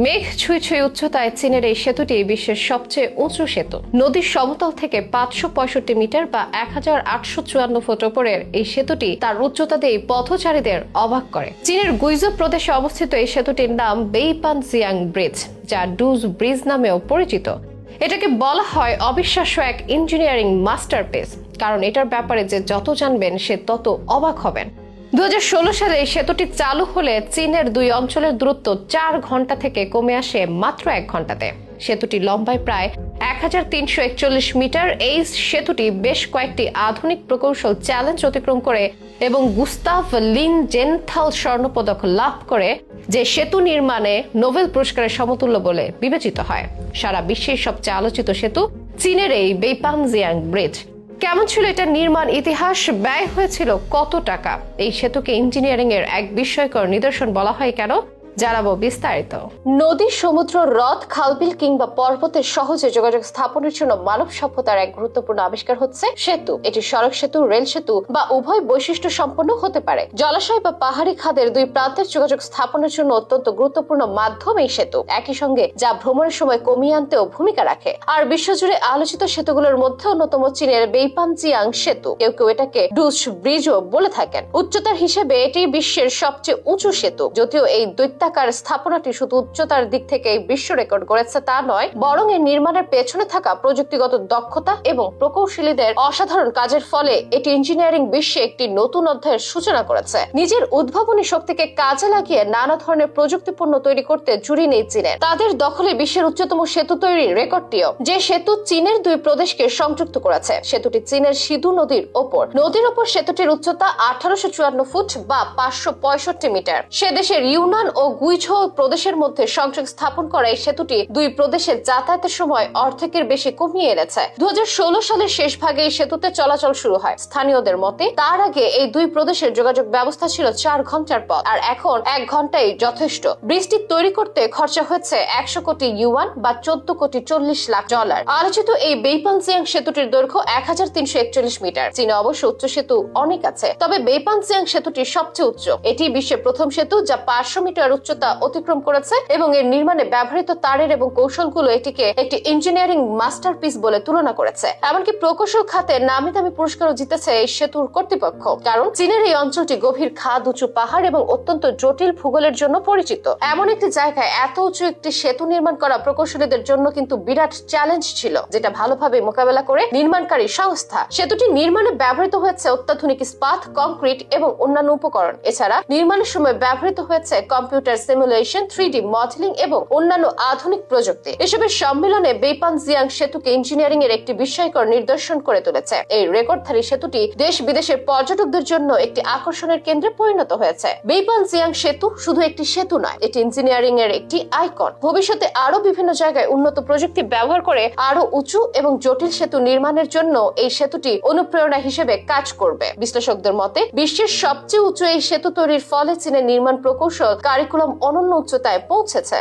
মেঘ ছুঁই ছুঁই উচ্চতায় চীনের এই সেতুটি বিশ্বের সবচেয়ে উঁচু সেতু। নদীর সমতল থেকে 565 মিটার বা 1854 ফুট উপরের এই সেতুটি তার উচ্চতা দিয়ে পথচারীদের অবাক করে। চীনের গুইজো প্রদেশে অবস্থিত এই সেতুটির নাম বেইপানজিয়াং ব্রিজ, যা ডুজ ব্রিজ নামেও পরিচিত। এটাকে বলা হয় অবিশ্বাস্য এক ইঞ্জিনিয়ারিং মাস্টারপিস, কারণ এটার ব্যাপারে যে যত জানবেন সে তত অবাক হবেন। 2016 সালে এই সেতুটি চালু হলে চীনের দুই অঞ্চলের দূরত্ব 4 ঘন্টা থেকে কমে আসে মাত্র 1 ঘন্টাতে। সেতুটি লম্বায় প্রায় 1341 মিটার। এই সেতুটি বেশ কয়েকটি আধুনিক প্রকৌশল চ্যালেঞ্জ অতিক্রম করে এবং গুস্তাভ লিন জেনথাল স্বর্ণপদক লাভ করে, যে সেতু নির্মাণে নোবেল পুরস্কারের সমতুল্য বলে বিবেচিত হয়। সারা বিশ্বের সবচেয়ে আলোচিত সেতু চীনের এই বেইপানজিয়াং ব্রিজ। কেমন ছিল এটার নির্মাণ ইতিহাস, ব্যয় হয়েছিল কত টাকা, এই সেতুকে ইঞ্জিনিয়ারিং এর এক বিস্ময়কর নিদর্শন বলা হয় কেন, জানাবো বিস্তারিত। নদী, সমুদ্র, হ্রদ, খালবিল কিংবা পর্বতের সহজে যোগাযোগ স্থাপনের জন্য মানব সভ্যতার এক গুরুত্বপূর্ণ আবিষ্কার হচ্ছে সেতু। এটি সড়ক সেতু, রেল সেতু বা উভয় বৈশিষ্ট্য সম্পন্ন হতে পারে। জলাশয় বা পাহাড়ি খাদের দুই প্রান্তের যোগাযোগ স্থাপনের জন্য অত্যন্ত গুরুত্বপূর্ণ মাধ্যম এই সেতু, একই সঙ্গে যা ভ্রমণের সময় কমিয়ে আনতেও ভূমিকা রাখে। আর বিশ্বজুড়ে আলোচিত সেতুগুলোর মধ্যে অন্যতম চীনের বেইপানজিয়াং সেতু। কেউ কেউ এটাকে ডুজ ব্রিজও বলে থাকেন। উচ্চতার হিসেবে এটি বিশ্বের সবচেয়ে উঁচু সেতু। যদিও এই দৈত্যাকার স্থাপনাটি শুধু উচ্চতার দিক থেকে বিশ্ব রেকর্ড গড়েছে তা নয়, বরং এর নির্মাণের পেছনে থাকা প্রযুক্তিগত দক্ষতা এবং প্রকৌশলীদের অসাধারণ কাজের ফলে এটি ইঞ্জিনিয়ারিং বিশ্বে একটি নতুন অধ্যায়ের সূচনা করেছে। নিজের উদ্ভাবনী শক্তিকে কাজে লাগিয়ে নানা ধরনের প্রযুক্তিপণ্য তৈরি করতে জুড়ি নেই চীনের। তাদের দখলে বিশ্বের উচ্চতম সেতু তৈরির রেকর্ডটিও, যে সেতু চীনের দুই প্রদেশকে সংযুক্ত করেছে। সেতুটি চীনের সিধু নদীর ওপর। নদীর ওপর সেতুটির উচ্চতা 1854 ফুট বা 565 মিটার। সে দেশের ইউনান ও গুইঝো প্রদেশের মধ্যে সংযোগ স্থাপন করা এই সেতুটি দুই প্রদেশের যাতায়াতের সময় অর্ধেকের বেশি কমিয়ে এনেছে। 2016 সালের শেষ ভাগে এই সেতুতে চলাচল শুরু হয়। স্থানীয়দের মতে তার আগে এই দুই প্রদেশের যোগাযোগ ব্যবস্থা ছিল 4 ঘন্টার পথ, আর এখন 1 ঘন্টাই যথেষ্ট। ব্রিজটি তৈরি করতে খরচা হয়েছে 100 কোটি ইউয়ান বা 14 কোটি 40 লাখ ডলার। আলোচিত এই বেইপানজিয়াং সেতুটির দৈর্ঘ্য 1341 মিটার। চীনে অবশ্য উচ্চ সেতু অনেক আছে, তবে বেইপানজিয়াং সেতুটি সবচেয়ে উচ্চ। এটি বিশ্বের প্রথম সেতু যা 500 মিটার উচ্চতা অতিক্রম করেছে এবং এর নির্মাণে ব্যবহৃত তারের এবং কৌশলগুলো এটিকে একটি ইঞ্জিনিয়ারিং মাস্টারপিস বলে তুলনা করেছে। এমনকি প্রকৌশল খাতে নামি দামি পুরস্কারও জিতেছে এই সেতুর কর্তৃপক্ষ, কারণ চীনের এই অঞ্চলটি গভীর খাদ, উঁচু পাহাড় এবং অত্যন্ত জটিল ভূগোলের জন্য পরিচিত। এমন একটি জায়গায় এত উঁচু একটি সেতু নির্মাণ করা প্রকৌশলীদের জন্য কিন্তু বিরাট চ্যালেঞ্জ ছিল, যেটা ভালোভাবে মোকাবেলা করে নির্মাণকারী সংস্থা। সেতুটি নির্মাণে ব্যবহৃত হয়েছে অত্যাধুনিক ইস্পাত, কংক্রিট এবং অন্যান্য উপকরণ। এছাড়া নির্মাণের সময় ব্যবহৃত হয়েছে কম্পিউটার সিমুলেশন, 3D মডেলিং এবং অন্যান্য আধুনিক প্রযুক্তি। এসবের সম্মিলনে বেইপানজিয়াং সেতুকে ইঞ্জিনিয়ারিং এর একটি বিস্ময়কর নিদর্শন করে তুলেছে। এই রেকর্ডধারী সেতুটি দেশ বিদেশের পর্যটকদের জন্য একটি আকর্ষণের কেন্দ্রে পরিণত হয়েছে। বেইপানজিয়াং সেতু শুধু একটি সেতু নয়, এটি ইঞ্জিনিয়ারিং এর একটি আইকন। ভবিষ্যতে আরো বিভিন্ন জায়গায় উন্নত প্রযুক্তি ব্যবহার করে আরো উঁচু এবং জটিল সেতু নির্মাণের জন্য এই সেতুটি অনুপ্রেরণা হিসেবে কাজ করবে। বিশ্লেষকদের মতে বিশ্বের সবচেয়ে উঁচু এই সেতু তৈরির ফলে চীনের নির্মাণ প্রকৌশল কারিকুলাম অনন্য উচ্চতায় পৌঁছেছে।